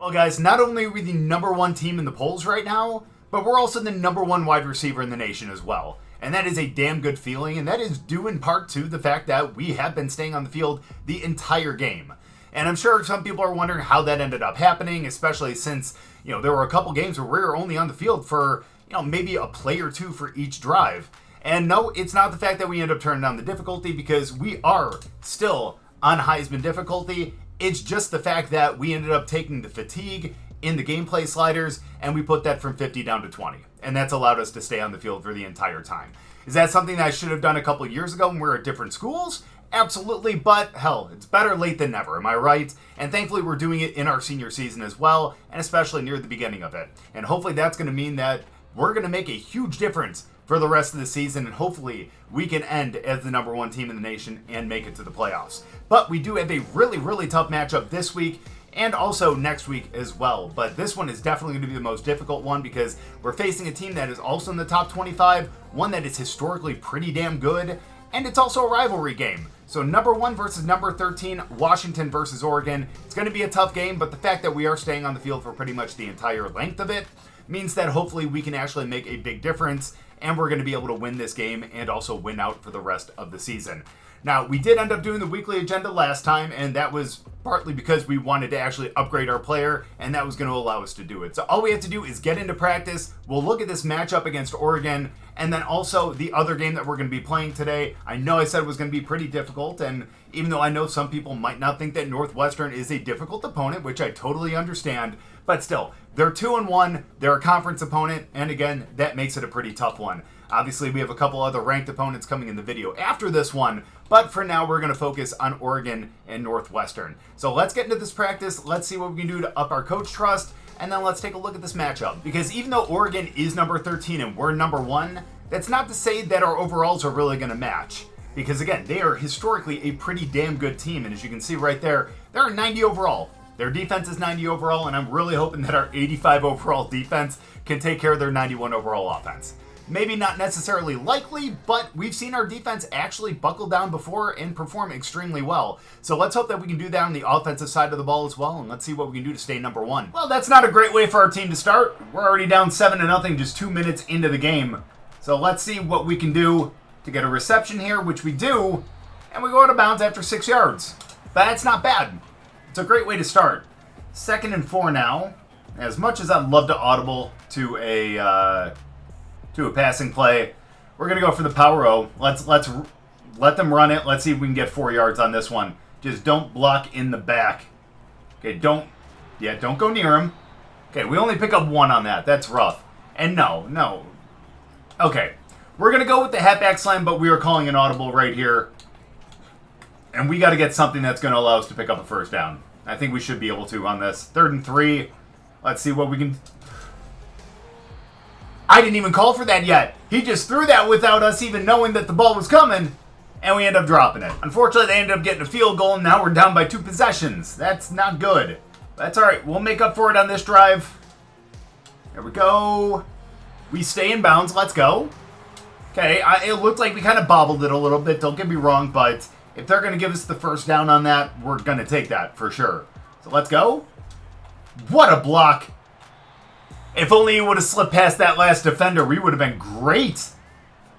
Well, guys, not only are we the #1 team in the polls right now, but we're also the #1 wide receiver in the nation as well. And that is a damn good feeling, and that is due in part to the fact that we have been staying on the field the entire game. And I'm sure some people are wondering how that ended up happening, especially since, there were a couple games where we were only on the field for, maybe a play or two for each drive. And no, it's not the fact that we end up turning down the difficulty, because we are still on Heisman difficulty. It's just the fact that we ended up taking the fatigue in the gameplay sliders, and we put that from 50 down to 20. And that's allowed us to stay on the field for the entire time. Is that something that I should have done a couple years ago when we were at different schools? Absolutely, but hell, it's better late than never, am I right? And thankfully we're doing it in our senior season as well, and especially near the beginning of it. And hopefully that's going to mean that we're going to make a huge difference for the rest of the season, and hopefully we can end as the #1 team in the nation and make it to the playoffs. But we do have a really, really tough matchup this week, and also next week as well. But this one is definitely going to be the most difficult one, because we're facing a team that is also in the top 25, one that is historically pretty damn good, and it's also a rivalry game. So #1 versus #13, Washington versus Oregon. It's going to be a tough game, but the fact that we are staying on the field for pretty much the entire length of it means that hopefully we can actually make a big difference, and we're going to be able to win this game and also win out for the rest of the season. Now, we did end up doing the weekly agenda last time, and that was partly because we wanted to actually upgrade our player, and that was going to allow us to do it. So all we have to do is get into practice. We'll look at this matchup against Oregon, and then also the other game that we're going to be playing today. I know I said it was going to be pretty difficult, and even though I know some people might not think that Northwestern is a difficult opponent, which I totally understand, but still, they're 2-1, they're a conference opponent, and again, that makes it a pretty tough one. Obviously, we have a couple other ranked opponents coming in the video after this one, but for now, we're going to focus on Oregon and Northwestern. So let's get into this practice, let's see what we can do to up our coach trust, and then let's take a look at this matchup. Because even though Oregon is #13 and we're #1, that's not to say that our overalls are really going to match. Because again, they are historically a pretty damn good team, and as you can see right there, they're a 90 overall. Their defense is 90 overall, and I'm really hoping that our 85 overall defense can take care of their 91 overall offense. Maybe not necessarily likely, but we've seen our defense actually buckle down before and perform extremely well. So let's hope that we can do that on the offensive side of the ball as well, and let's see what we can do to stay #1. Well, that's not a great way for our team to start. We're already down 7-0 just 2 minutes into the game. So let's see what we can do to get a reception here, which we do, and we go out of bounds after 6 yards. But that's not bad. It's a great way to start. 2nd and 4 now. As much as I'd love to audible to a passing play, we're going to go for the power O. Let's let them run it. Let's see if we can get 4 yards on this one. Just don't block in the back. Okay, don't go near him. Okay, we only pick up 1 on that. That's rough. And no. Okay, we're going to go with the halfback slam, but we are calling an audible right here. And we got to get something that's going to allow us to pick up a first down. I think we should be able to on this. 3rd and 3. Let's see what we can... I didn't even call for that yet. He just threw that without us even knowing that the ball was coming, and we end up dropping it. Unfortunately, they ended up getting a field goal, and now we're down by 2 possessions. That's not good. That's all right. We'll make up for it on this drive. There we go. We stay in bounds. Let's go. Okay, it looked like we kind of bobbled it a little bit. Don't get me wrong, but if they're going to give us the first down on that, we're going to take that for sure. So let's go. What a block. If only he would have slipped past that last defender, we would have been great.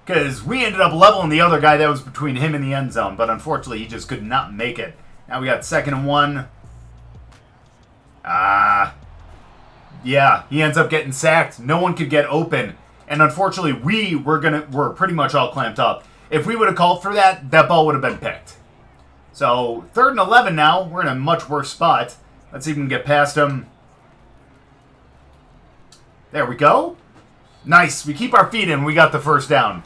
Because we ended up leveling the other guy that was between him and the end zone. But unfortunately, he just could not make it. Now we got 2nd and 1. Yeah, he ends up getting sacked. No one could get open. And unfortunately, we're pretty much all clamped up. If we would have called for that, that ball would have been picked. So 3rd and 11 now. We're in a much worse spot. Let's see if we can get past him. There we go. Nice. We keep our feet in. We got the first down.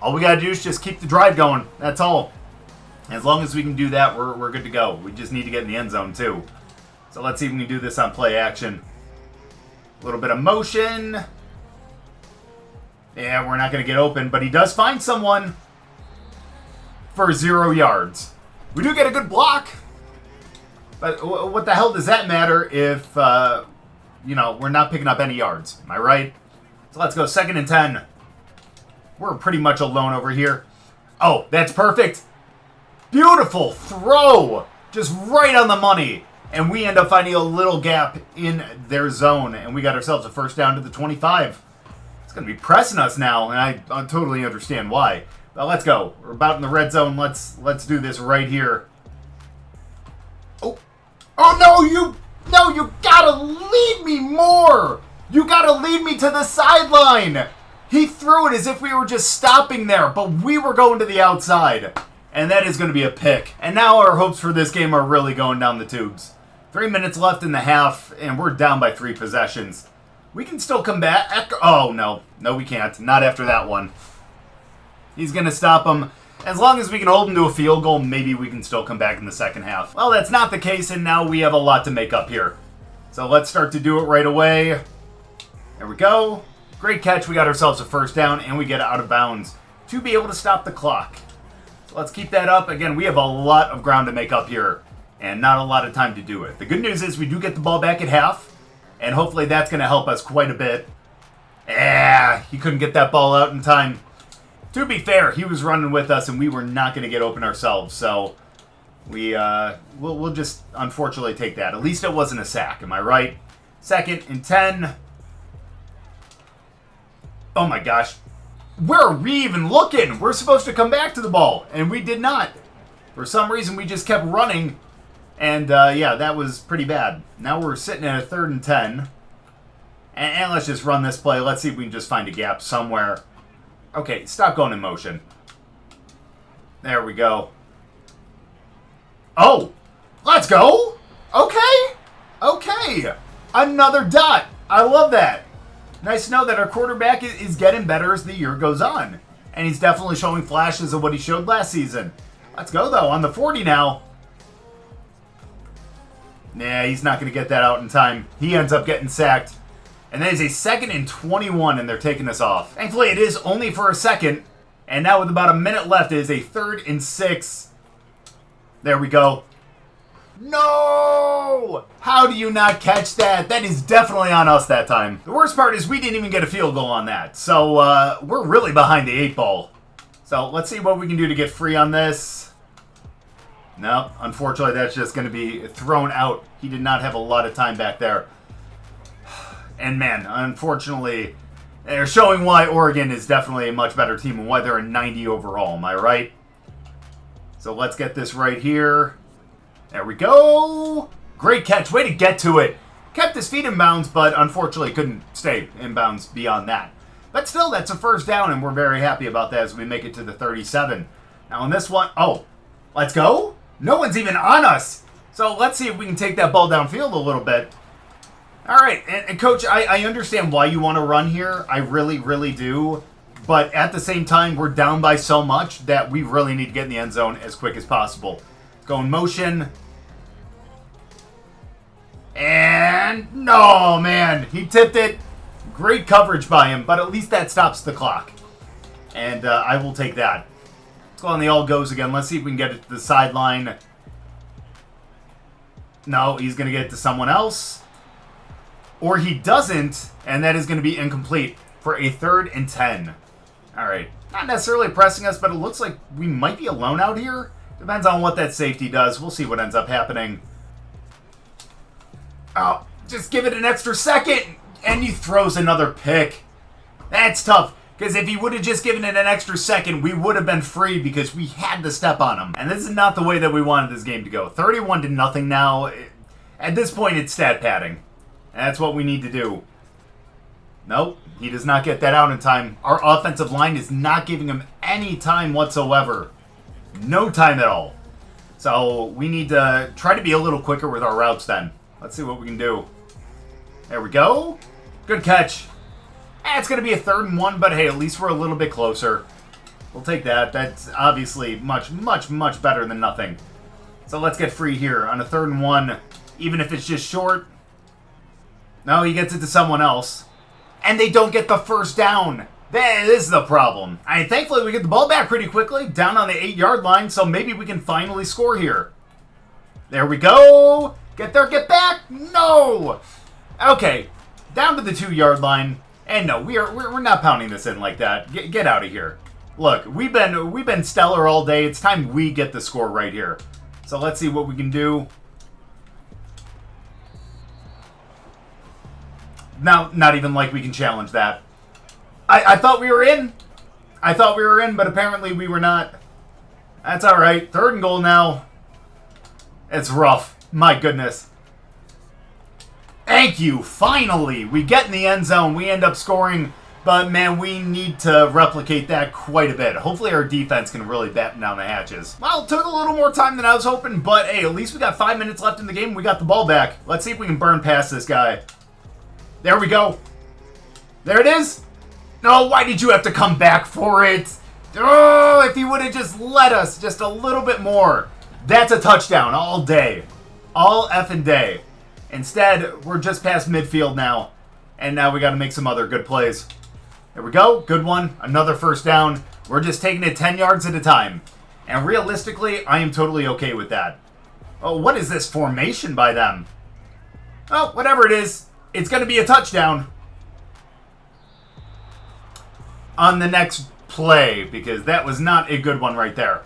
All we got to do is just keep the drive going. That's all. As long as we can do that, we're good to go. We just need to get in the end zone, too. So let's see if we can do this on play action. A little bit of motion. Yeah, we're not going to get open, but he does find someone for 0 yards. We do get a good block. But what the hell does that matter if... we're not picking up any yards. Am I right? So let's go 2nd and 10. We're pretty much alone over here. Oh, that's perfect. Beautiful throw. Just right on the money. And we end up finding a little gap in their zone, and we got ourselves a first down to the 25. It's going to be pressing us now, and I totally understand why. But let's go. We're about in the red zone. Let's do this right here. Oh no, you gotta lead me more. You gotta lead me to the sideline. He threw it as if we were just stopping there, but we were going to the outside. And that is going to be a pick. And now our hopes for this game are really going down the tubes. 3 minutes left in the half, and we're down by 3 possessions. We can still come back. Oh, no. No, we can't. Not after that one. He's going to stop him. As long as we can hold him to a field goal, maybe we can still come back in the second half. Well, that's not the case, and now we have a lot to make up here. So let's start to do it right away. There we go. Great catch. We got ourselves a first down, and we get out of bounds to be able to stop the clock. So let's keep that up. Again, we have a lot of ground to make up here, and not a lot of time to do it. The good news is we do get the ball back at half, and hopefully that's going to help us quite a bit. He couldn't get that ball out in time. To be fair, he was running with us, and we were not going to get open ourselves, so we'll just unfortunately take that. At least it wasn't a sack, am I right? 2nd and 10. Oh my gosh. Where are we even looking? We're supposed to come back to the ball, and we did not. For some reason, we just kept running, and yeah, that was pretty bad. Now we're sitting at a 3rd and 10. And let's just run this play. Let's see if we can just find a gap somewhere. Okay, stop going in motion. There we go. Oh, let's go. Okay. Another dot. I love that. Nice to know that our quarterback is getting better as the year goes on. And he's definitely showing flashes of what he showed last season. Let's go, though, on the 40 now. Nah, he's not going to get that out in time. He ends up getting sacked. And that is a 2nd and 21, and they're taking us off. Thankfully, it is only for a second. And now with about a minute left, it is a 3rd and 6. There we go. No! How do you not catch that? That is definitely on us that time. The worst part is we didn't even get a field goal on that. So, we're really behind the 8 ball. So, let's see what we can do to get free on this. No, unfortunately, that's just going to be thrown out. He did not have a lot of time back there. And man, unfortunately, they're showing why Oregon is definitely a much better team and why they're a 90 overall. Am I right? So let's get this right here. There we go. Great catch. Way to get to it. Kept his feet in bounds, but unfortunately couldn't stay in bounds beyond that. But still, that's a first down, and we're very happy about that as we make it to the 37. Now on this one, let's go. No one's even on us. So let's see if we can take that ball downfield a little bit. All right, and Coach, I understand why you want to run here. I really, really do. But at the same time, we're down by so much that we really need to get in the end zone as quick as possible. Go in motion. And no, man. He tipped it. Great coverage by him, but at least that stops the clock. And I will take that. Let's go on the all goes again. Let's see if we can get it to the sideline. No, he's going to get it to someone else. Or he doesn't, and that is going to be incomplete for a 3rd and 10. All right. Not necessarily pressing us, but it looks like we might be alone out here. Depends on what that safety does. We'll see what ends up happening. Oh, just give it an extra second, and he throws another pick. That's tough, because if he would have just given it an extra second, we would have been free because we had to step on him. And this is not the way that we wanted this game to go. 31-0 now. At this point, it's stat padding. That's what we need to do. Nope, he does not get that out in time. Our offensive line is not giving him any time whatsoever. No time at all. So we need to try to be a little quicker with our routes then. Let's see what we can do. There we go. Good catch. It's going to be a 3rd and 1, but hey, at least we're a little bit closer. We'll take that. That's obviously much, much, much better than nothing. So let's get free here on a 3rd and 1, even if it's just short. No, he gets it to someone else. And they don't get the first down. That is the problem. Thankfully, we get the ball back pretty quickly, down on the 8-yard line, so maybe we can finally score here. There we go. Get there, get back. No. Okay, down to the 2-yard line. And no, we're not pounding this in like that. Get out of here. Look, we've been stellar all day. It's time we get the score right here. So let's see what we can do. Now, not even like we can challenge that. I thought we were in. I thought we were in, but apparently we were not. That's all right. 3rd and goal now. It's rough. My goodness. Thank you. Finally, we get in the end zone. We end up scoring, but man, we need to replicate that quite a bit. Hopefully our defense can really batten down the hatches. Well, it took a little more time than I was hoping, but hey, at least we got 5 minutes left in the game. We got the ball back. Let's see if we can burn past this guy. There we go. There it is. No, why did you have to come back for it? Oh, if he would have just let us just a little bit more. That's a touchdown all day. All effing day. Instead, we're just past midfield now. And now we got to make some other good plays. There we go. Good one. Another first down. We're just taking it 10 yards at a time. And realistically, I am totally okay with that. Oh, what is this formation by them? Oh, whatever it is. It's going to be a touchdown on the next play, because that was not a good one right there.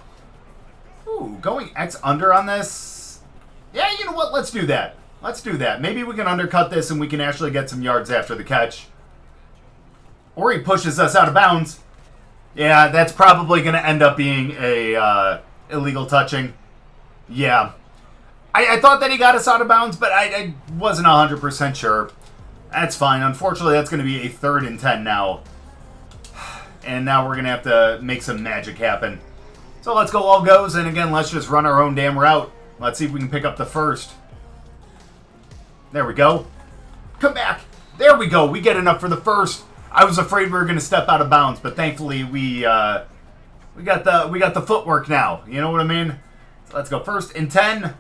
Ooh, going X under on this. Yeah, you know what? Let's do that. Let's do that. Maybe we can undercut this and we can actually get some yards after the catch. Or he pushes us out of bounds. Yeah, that's probably going to end up being a illegal touching. Yeah. I thought that he got us out of bounds, but I wasn't 100% sure. That's fine. Unfortunately, that's going to be a 3rd and 10 now. And now we're going to have to make some magic happen. So let's go all goes, and again, let's just run our own damn route. Let's see if we can pick up the first. There we go. Come back. There we go. We get enough for the first. I was afraid we were going to step out of bounds, but thankfully we got the footwork now. You know what I mean? So let's go 1st and 10.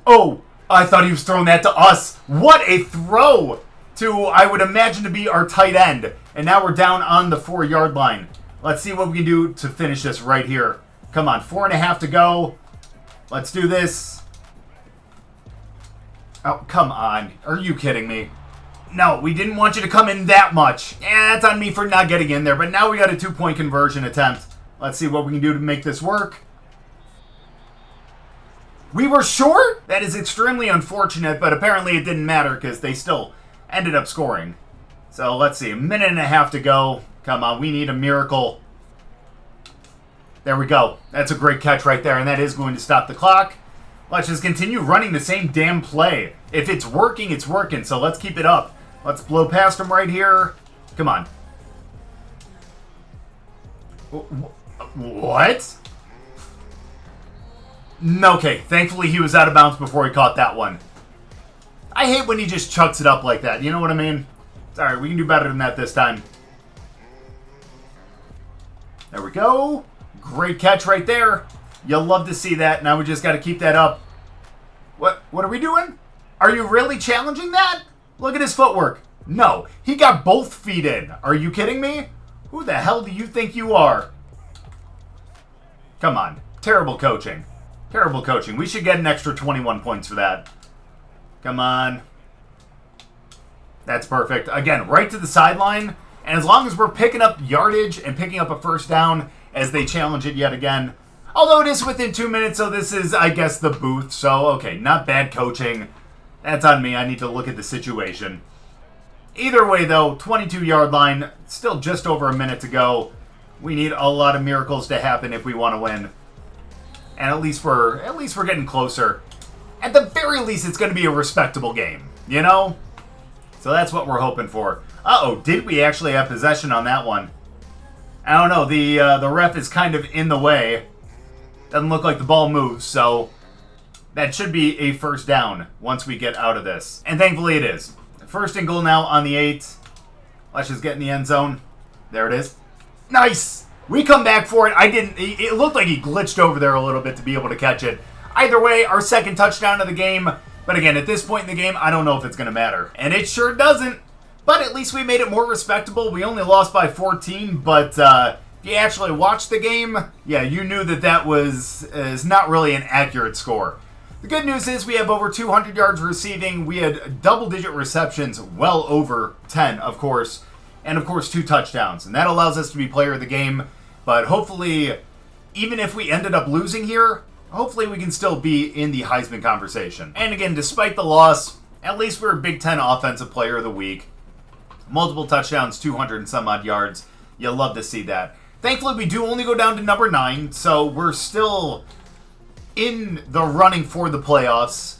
Oh, I thought he was throwing that to us. What a throw to, I would imagine, to be our tight end. And now we're down on the 4-yard line. Let's see what we can do to finish this right here. Come on, 4.5 to go. Let's do this. Oh, come on. Are you kidding me? No, we didn't want you to come in that much. Yeah, that's on me for not getting in there. But now we got a 2-point conversion attempt. Let's see what we can do to make this work. We were short? That is extremely unfortunate, but apparently it didn't matter because they still ended up scoring. So let's see, 1.5 to go. Come on, we need a miracle. There we go. That's a great catch right there, and that is going to stop the clock. Let's just continue running the same damn play. If it's working, it's working, so let's keep it up. Let's blow past him right here. Come on. What? Okay, thankfully he was out of bounds before he caught that one. I hate when he just chucks it up like that, you know what I mean? It's alright, we can do better than that this time. There we go. Great catch right there. You'll love to see that. Now we just got to keep that up. What are we doing? Are you really challenging that? Look at his footwork. No, he got both feet in. Are you kidding me? Who the hell do you think you are? Come on. Terrible coaching. Terrible coaching. We should get an extra 21 points for that. Come on. That's perfect. Again, right to the sideline. And as long as we're picking up yardage and picking up a first down as they challenge it yet again. Although it is within 2 minutes, so this is, I guess, the booth. So, okay, not bad coaching. That's on me. I need to look at the situation. Either way, though, 22-yard line. Still just over a minute to go. We need a lot of miracles to happen if we want to win. And at least we're getting closer. At the very least, it's going to be a respectable game, you know? So that's what we're hoping for. Uh-oh, did we actually have possession on that one? I don't know. The ref is kind of in the way. Doesn't look like the ball moves, so that should be a first down once we get out of this. And thankfully it is. 1st and goal now on the 8. Let's just get in the end zone. There it is. Nice! We come back for it. It looked like he glitched over there a little bit to be able to catch it. Either way, our second touchdown of the game. But again, at this point in the game, I don't know if it's going to matter. And it sure doesn't. But at least we made it more respectable. We only lost by 14, but if you actually watched the game, yeah, you knew that is not really an accurate score. The good news is we have over 200 yards receiving. We had double-digit receptions, well over 10, of course. And, of course, 2 touchdowns. And that allows us to be player of the game. But hopefully, even if we ended up losing here, hopefully we can still be in the Heisman conversation. And again, despite the loss, At least we're Big Ten Offensive Player of the Week. Multiple touchdowns, 200 and some odd yards. You'll love to see that. Thankfully, we do only go down to number 9, so we're still in the running for the playoffs.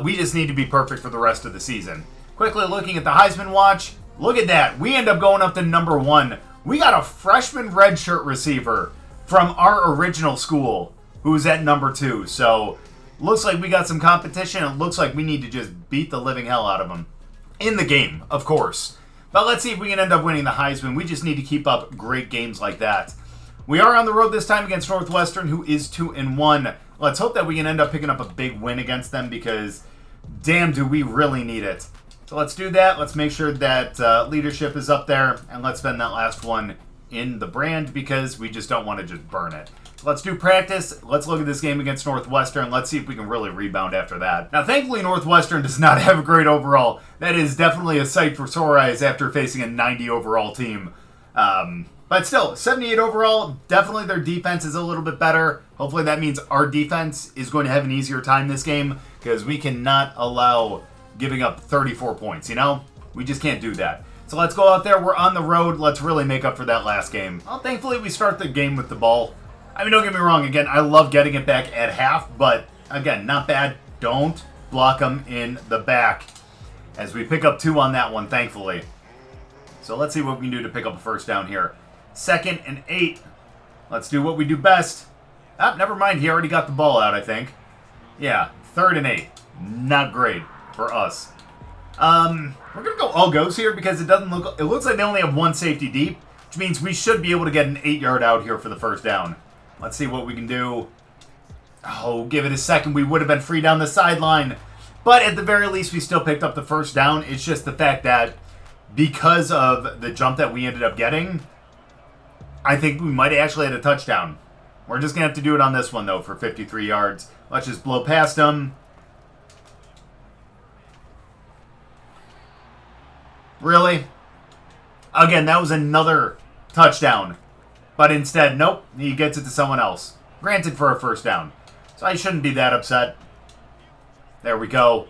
We just need to be perfect for the rest of the season. Quickly looking at the Heisman watch, look at that. We end up going up to number 1. We got a freshman redshirt receiver from our original school who's at number 2. So, looks like we got some competition. It looks like we need to just beat the living hell out of them. In the game, of course. But let's see if we can end up winning the Heisman. We just need to keep up great games like that. We are on the road this time against Northwestern, who is 2-1. Let's hope that we can end up picking up a big win against them because, damn, do we really need it. So let's do that. Let's make sure that leadership is up there, and let's spend that last one in the brand because we just don't want to just burn it. Let's do practice. Let's look at this game against Northwestern. Let's see if we can really rebound after that. Now, thankfully, Northwestern does not have a great overall. That is definitely a sight for sore eyes after facing a 90 overall team. But still, 78 overall, definitely their defense is a little bit better. Hopefully that means our defense is going to have an easier time this game because we cannot allow giving up 34 points, you know? We just can't do that. So let's go out there. We're on the road. Let's really make up for that last game. Well, thankfully, we start the game with the ball. I mean, don't get me wrong. Again, I love getting it back at half, but again, not bad. Don't block them in the back as we pick up 2 on that one, thankfully. So let's see what we can do to pick up a first down here. 2nd and 8. Let's do what we do best. Ah, never mind. He already got the ball out, I think. Yeah, 3rd and 8. Not great for us. We're going to go all goes here because it looks like they only have 1 safety deep, which means we should be able to get an 8-yard out here for the first down. Let's see what we can do. Oh, give it a second. We would have been free down the sideline. But at the very least, we still picked up the first down. It's just the fact that because of the jump that we ended up getting, I think we might have actually had a touchdown. We're just going to have to do it on this one, though, for 53 yards. Let's just blow past them. Really? Again, that was another touchdown. But instead, nope, he gets it to someone else. Granted for a first down. So I shouldn't be that upset. There we go.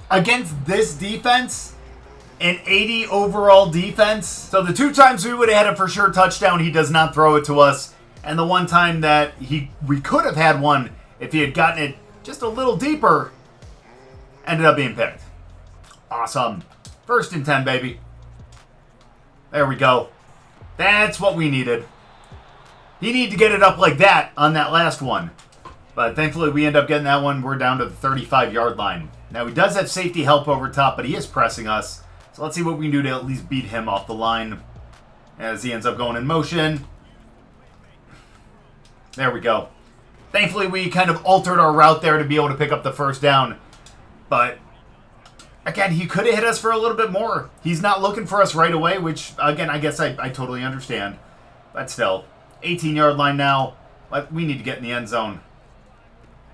Against this defense, an 80 overall defense. So the 2 times we would have had a for sure touchdown, he does not throw it to us. And the 1 time that we could have had one if he had gotten it just a little deeper, ended up being picked. Awesome. 1st and 10, baby. There we go. That's what we needed. He needed to get it up like that on that last one. But thankfully, we end up getting that one. We're down to the 35-yard line. Now, he does have safety help over top, but he is pressing us. So let's see what we can do to at least beat him off the line as he ends up going in motion. There we go. Thankfully, we kind of altered our route there to be able to pick up the first down. But again, he could have hit us for a little bit more. He's not looking for us right away, which, again, I guess I totally understand. But still, 18-yard line now. But we need to get in the end zone.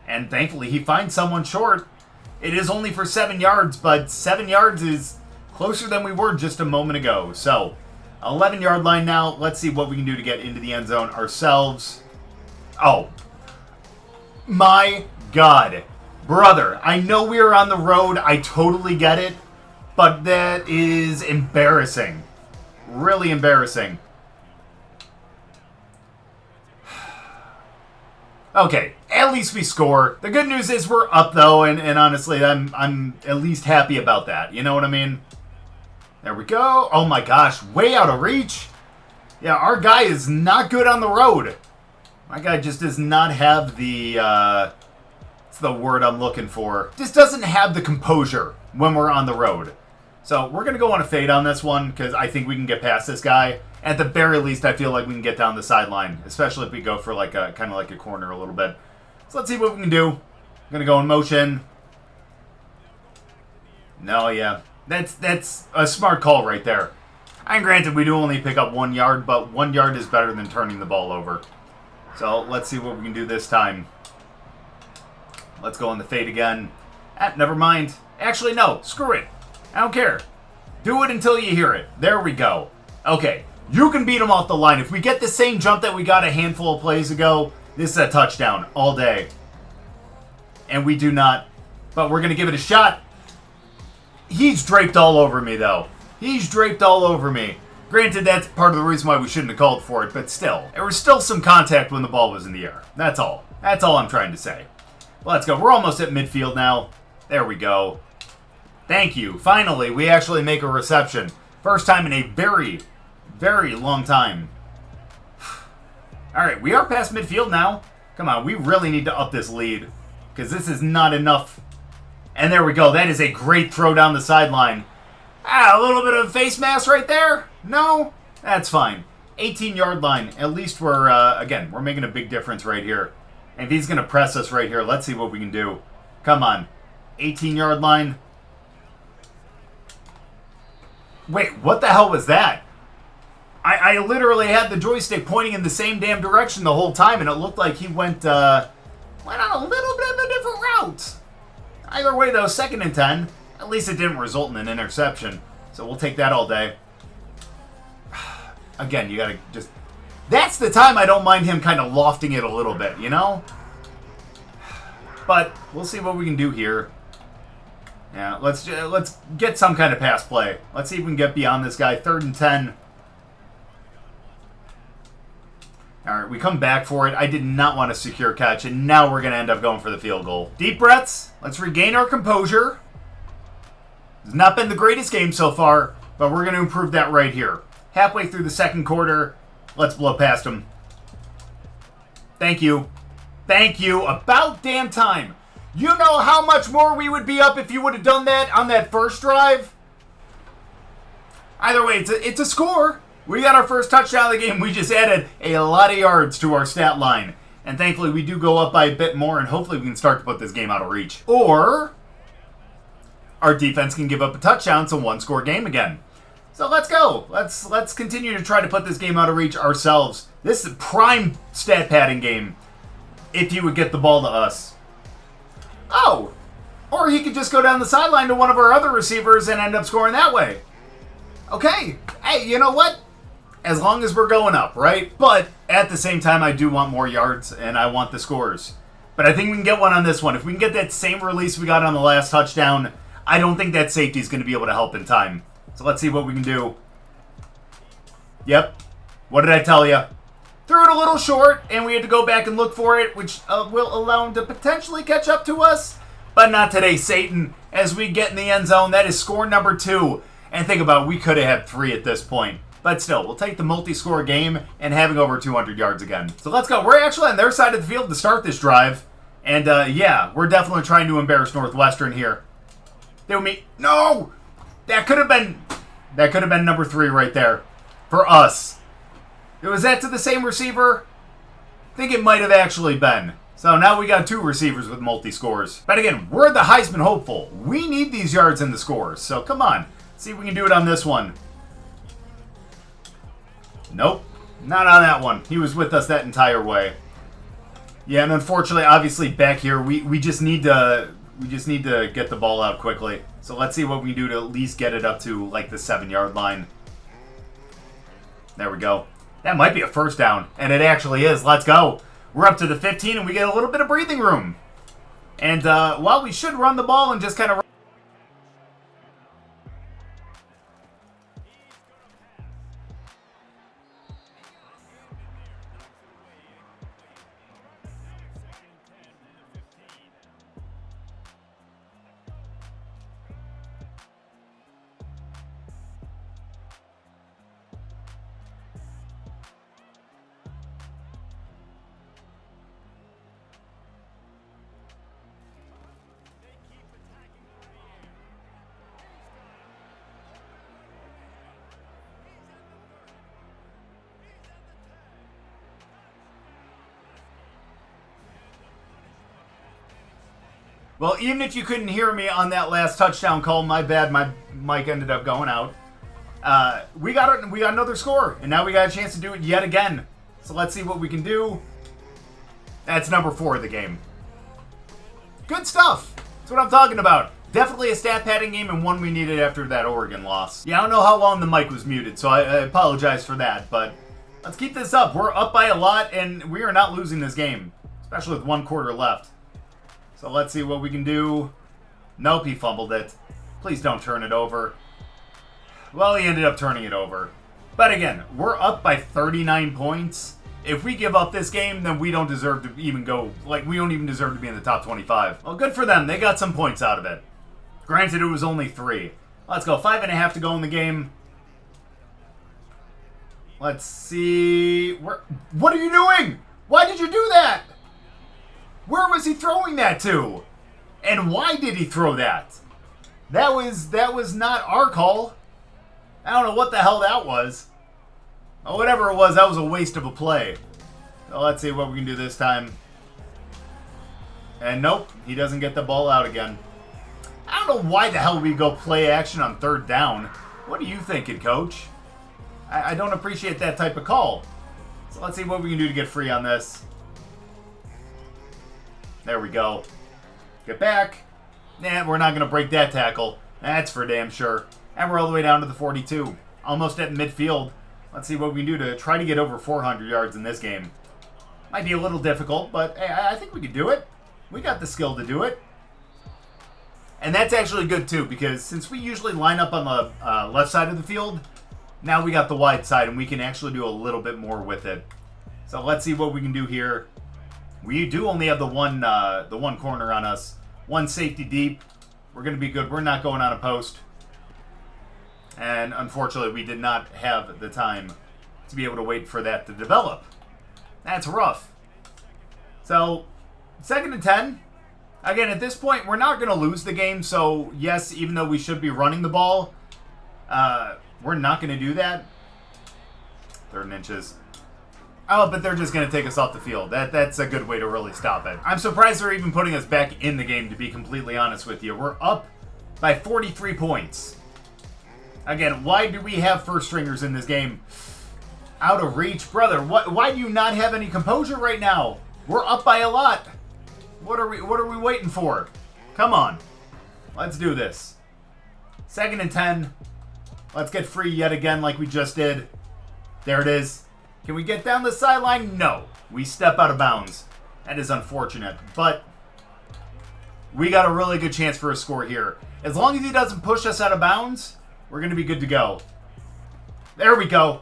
And thankfully, he finds someone short. It is only for 7 yards, but 7 yards is closer than we were just a moment ago. So, 11-yard line now. Let's see what we can do to get into the end zone ourselves. Oh, my God. Brother, I know we are on the road. I totally get it. But that is embarrassing. Really embarrassing. Okay, at least we score. The good news is we're up, though, and honestly, I'm at least happy about that. You know what I mean? There we go. Oh, my gosh. Way out of reach. Yeah, our guy is not good on the road. My guy just does not have the... It's the word I'm looking for. Just doesn't have the composure when we're on the road. So we're going to go on a fade on this one because I think we can get past this guy. At the very least, I feel like we can get down the sideline, especially if we go for like a kind of like a corner a little bit. So let's see what we can do. I'm going to go in motion. No, yeah. That's a smart call right there. And granted, we do only pick up 1 yard, but 1 yard is better than turning the ball over. So let's see what we can do this time. Let's go on the fade again. Never mind. Actually, no. Screw it. I don't care. Do it until you hear it. There we go. Okay. You can beat him off the line. If we get the same jump that we got a handful of plays ago, This is a touchdown all day. And we do not. But we're going to give it a shot. He's draped all over me, though. He's draped all over me. Granted, that's part of the reason why we shouldn't have called for it, but still. There was still some contact when the ball was in the air. That's all. That's all I'm trying to say. Let's go. We're almost at midfield now. There we go. Thank you. Finally, we actually make a reception. First time in a very, very long time. Alright, we are past midfield now. Come on, we really need to up this lead. Because this is not enough. And there we go. That is a great throw down the sideline. A little bit of face mask right there? No? That's fine. 18-yard line. At least we're, again, we're making a big difference right here. And if he's going to press us right here, let's see what we can do. Come on. 18-yard line. Wait, what the hell was that? I literally had the joystick pointing in the same damn direction the whole time, and it looked like he went on a little bit of a different route. Either way, though, 2nd and 10. At least it didn't result in an interception. So we'll take that all day. Again, you gotta just... That's the time I don't mind him kind of lofting it a little bit, you know? But we'll see what we can do here. Yeah, let's get some kind of pass play. Let's see if we can get beyond this guy. 3rd and 10. Alright, we come back for it. I did not want a secure catch, and now we're going to end up going for the field goal. Deep breaths. Let's regain our composure. It's not been the greatest game so far, but we're going to improve that right here. Halfway through the 2nd quarter, let's blow past him. Thank you. Thank you. About damn time. You know how much more we would be up if you would have done that on that first drive? Either way, it's a score. We got our first touchdown of the game. We just added a lot of yards to our stat line. And thankfully, we do go up by a bit more, and hopefully we can start to put this game out of reach. Or our defense can give up a touchdown. It's a one-score game again. So let's go. Let's continue to try to put this game out of reach ourselves. This is a prime stat padding game if you would get the ball to us. Oh! Or he could just go down the sideline to one of our other receivers and end up scoring that way. Okay. Hey, you know what? As long as we're going up, right? But at the same time, I do want more yards, and I want the scores. But I think we can get one on this one. If we can get that same release we got on the last touchdown, I don't think that safety is going to be able to help in time. So let's see what we can do. Yep. What did I tell you? Threw it a little short, and we had to go back and look for it, which will allow him to potentially catch up to us. But not today, Satan. As we get in the end zone, that is score number 2. And think about it, we could have had 3 at this point. But still, we'll take the multi-score game and having over 200 yards again. So let's go. We're actually on their side of the field to start this drive. And yeah, we're definitely trying to embarrass Northwestern here. No! That could have been number 3 right there. For us. Was that to the same receiver? I think it might have actually been. So now we got 2 receivers with multi-scores. But again, we're the Heisman hopeful. We need these yards in the scores. So come on. See if we can do it on this one. Nope. Not on that one. He was with us that entire way. Yeah, and unfortunately, obviously, back here, we just need to get the ball out quickly. So let's see what we can do to at least get it up to, like, the 7-yard line. There we go. That might be a first down, and it actually is. Let's go. We're up to the 15, and we get a little bit of breathing room. And, while we should run the ball and just kind of... Well, even if you couldn't hear me on that last touchdown call, my bad, my mic ended up going out. We got another score, and now we got a chance to do it yet again. So let's see what we can do. That's number 4 of the game. Good stuff. That's what I'm talking about. Definitely a stat padding game, and one we needed after that Oregon loss. Yeah, I don't know how long the mic was muted, so I apologize for that, but Let's keep this up. We're up by a lot, and we are not losing this game, especially with 1 quarter left. So let's see what we can do. Nope, he fumbled it. Please don't turn it over. Well, he ended up turning it over. But again, we're up by 39 points. If we give up this game, then we don't deserve to even go, we don't even deserve to be in the top 25. Well, good for them. They got some points out of it. Granted, it was only 3. Let's go. 5.5 to go in the game. Let's see. What are you doing? Why did you do that? Where was he throwing that to? And why did he throw that? That was not our call. I don't know what the hell that was. Or whatever it was, that was a waste of a play. So let's see what we can do this time. And nope, he doesn't get the ball out again. I don't know why the hell we go play action on 3rd down. What are you thinking, coach? I don't appreciate that type of call. So let's see what we can do to get free on this. There we go. Get back. Nah, we're not going to break that tackle. That's for damn sure. And we're all the way down to the 42. Almost at midfield. Let's see what we can do to try to get over 400 yards in this game. Might be a little difficult, but hey, I think we can do it. We got the skill to do it. And that's actually good too, because since we usually line up on the left side of the field, now we got the wide side and we can actually do a little bit more with it. So let's see what we can do here. We do only have the one corner on us. 1 safety deep. We're going to be good. We're not going on a post. And unfortunately, we did not have the time to be able to wait for that to develop. That's rough. So, 2nd and 10. Again, at this point, we're not going to lose the game. So, yes, even though we should be running the ball, we're not going to do that. 3rd and inches. Oh, but they're just going to take us off the field. That's a good way to really stop it. I'm surprised they're even putting us back in the game, to be completely honest with you. We're up by 43 points. Again, why do we have first stringers in this game? Out of reach? Brother, why do you not have any composure right now? We're up by a lot. What are we waiting for? Come on. Let's do this. 2nd and 10. Let's get free yet again like we just did. There it is. Can we get down the sideline? No. We step out of bounds. That is unfortunate. But we got a really good chance for a score here. As long as he doesn't push us out of bounds, we're going to be good to go. There we go.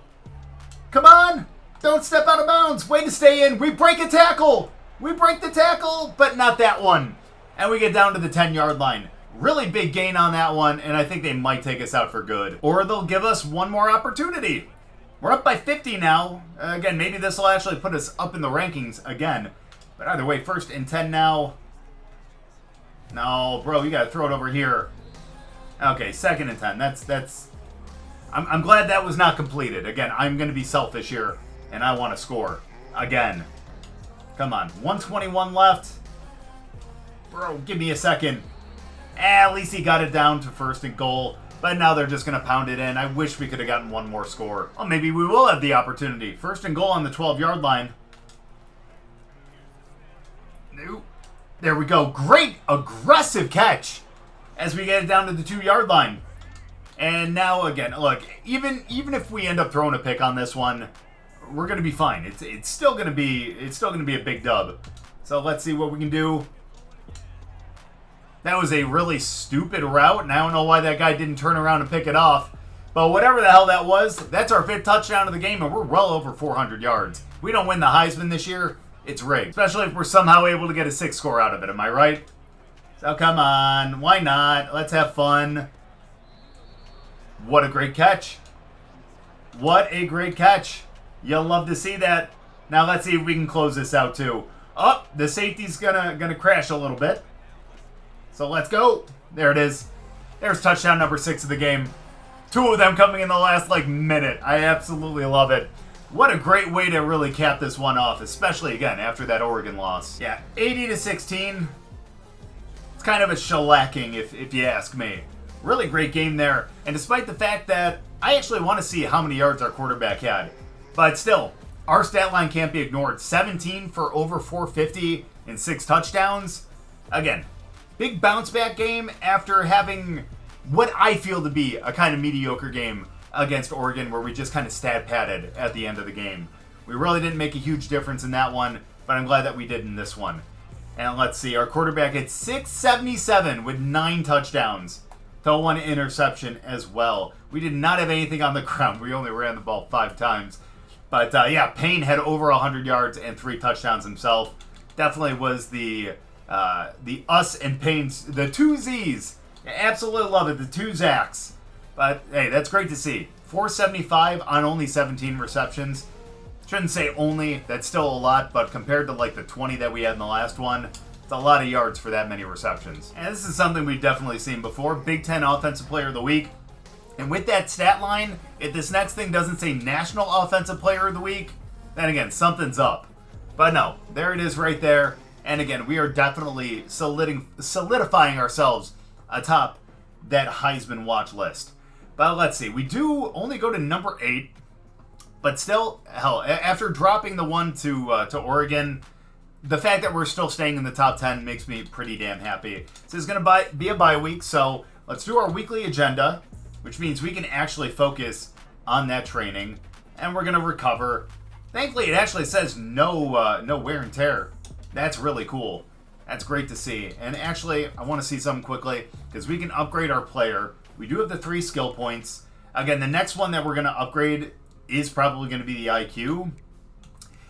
Come on. Don't step out of bounds. Way to stay in. We break a tackle. We break the tackle, but not that one. And we get down to the 10-yard line. Really big gain on that one, and I think they might take us out for good. Or they'll give us one more opportunity. We're up by 50 now. Again, maybe this will actually put us up in the rankings again. But either way, 1st and 10 now. No, bro, you got to throw it over here. Okay, 2nd and 10. That's. I'm glad that was not completed. Again, I'm going to be selfish here, and I want to score again. Come on, 1:21 left. Bro, give me a second. At least he got it down to 1st and goal. But now they're just going to pound it in. I wish we could have gotten one more score. Well, maybe we will have the opportunity. 1st and goal on the 12-yard line. Nope. There we go. Great aggressive catch as we get it down to the 2-yard line. And now again, look, even if we end up throwing a pick on this one, we're going to be fine. It's still going to be a big dub. So let's see what we can do. That was a really stupid route, and I don't know why that guy didn't turn around and pick it off. But whatever the hell that was, that's our 5th touchdown of the game, and we're well over 400 yards. If we don't win the Heisman this year, it's rigged. Especially if we're somehow able to get a 6 score out of it, am I right? So come on, why not? Let's have fun. What a great catch. What a great catch. You'll love to see that. Now let's see if we can close this out too. Oh, the safety's gonna crash a little bit. So let's go. There it is. There's touchdown number 6 of the game. 2 of them coming in the last minute. I absolutely love it. What a great way to really cap this one off, especially again after that Oregon loss. Yeah, 80-16. It's kind of a shellacking if you ask me. Really great game there. And despite the fact that I actually want to see how many yards our quarterback had. But still, our stat line can't be ignored. 17 for over 450 and 6 touchdowns. Again, big bounce back game after having what I feel to be a kind of mediocre game against Oregon where we just kind of stat padded at the end of the game. We really didn't make a huge difference in that one, but I'm glad that we did in this one. And let's see, our quarterback had 677 with 9 touchdowns to 1 interception as well. We did not have anything on the ground. We only ran the ball 5 times. But yeah, Payne had over 100 yards and 3 touchdowns himself. Definitely was the us and Payne's, the 2 Z's. I absolutely love it, the 2 Zachs. But hey, that's great to see. 475 on only 17 receptions. Shouldn't say only, that's still a lot, but compared to like the 20 that we had in the last one, it's a lot of yards for that many receptions. And this is something we've definitely seen before. Big Ten Offensive Player of the Week. And with that stat line, if this next thing doesn't say National Offensive Player of the Week, then again, something's up. But no, there it is right there. And again, we are definitely solidifying ourselves atop that Heisman watch list. But let's see, we do only go to number 8. But still, hell, after dropping the one to Oregon, the fact that we're still staying in the top 10 makes me pretty damn happy. This is going to be a bye week, so let's do our weekly agenda, which means we can actually focus on that training, and we're going to recover. Thankfully, it actually says no wear and tear. That's really cool. That's great to see. And actually, I want to see something quickly, because we can upgrade our player. We do have the 3 skill points. Again, the next one that we're going to upgrade is probably going to be the IQ. And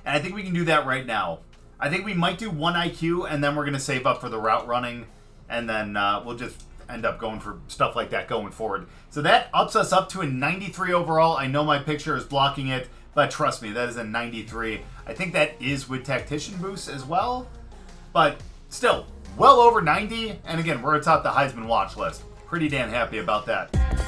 I think we can do that right now. I think we might do 1 IQ, and then we're going to save up for the route running, and then we'll just end up going for stuff like that going forward. So that ups us up to a 93 overall. I know my picture is blocking it, but trust me, that is a 93. I think that is with Tactician Boost as well, but still, well over 90, and again, we're atop the Heisman watch list. Pretty damn happy about that.